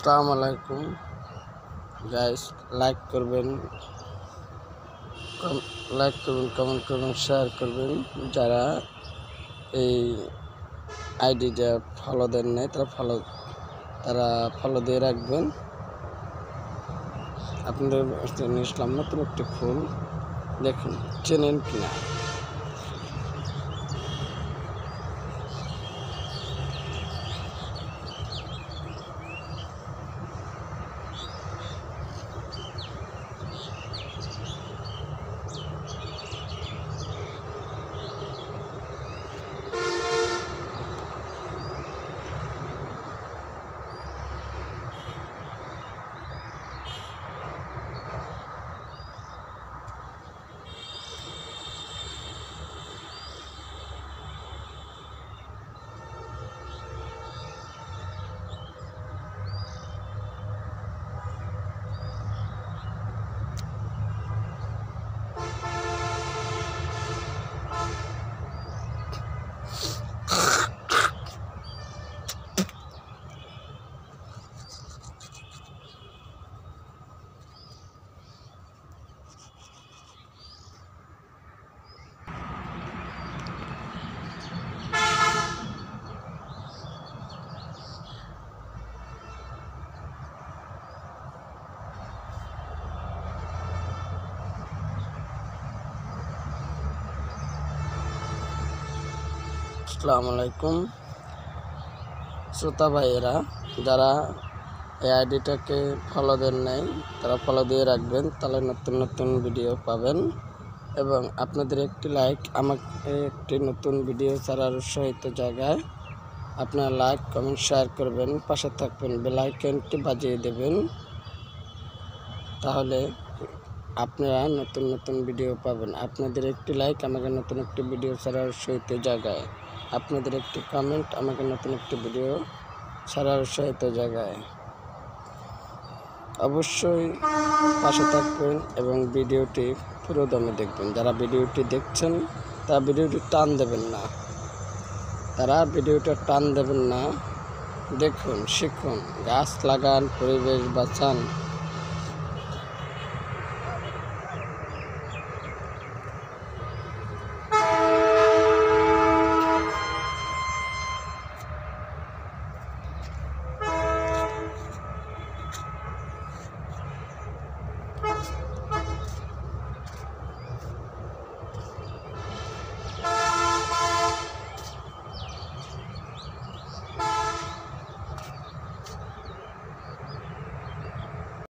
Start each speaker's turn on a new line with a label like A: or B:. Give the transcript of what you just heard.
A: আসসালামু আলাইকুম guys, like করবেন, কমেন্ট করবেন, শেয়ার করবেন। যারা এই আইডিটা ফলো দেন নাই তারা ফলো দিয়ে রাখবেন। আপনাদের ইসলাম নতুন একটি ফুল, দেখুন চেনেন কিনা। আসসালামু আলাইকুম শ্রোতা ভাইয়েরা, যারা এই আইডিটাকে ফলো দেন নাই তারা ফলো দিয়ে রাখবেন, তাহলে নতুন নতুন ভিডিও পাবেন। এবং আপনাদের একটি লাইক আমাকে একটি নতুন ভিডিও ছাড়ার উৎসাহিত জায়গায়। আপনারা লাইক, কমেন্ট, শেয়ার করবেন, পাশে থাকবেন, বেল আইকনটি বাজিয়ে দেবেন, তাহলে আপনারা নতুন নতুন ভিডিও পাবেন। আপনাদের একটি লাইক আমাকে নতুন একটি ভিডিও ছাড়ার উৎসাহিত জায়গায়, আপনাদের একটি কমেন্ট আমাকে নতুন একটি ভিডিও ছাড়ার উৎসাহিত জায়গায়। অবশ্যই পাশে থাকবেন এবং ভিডিওটি পুরো দমে দেখবেন। যারা ভিডিওটি দেখছেন তারা ভিডিওটি টান দেবেন না, দেখুন, শিখুন, গাছ লাগান, পরিবেশ বাঁচান।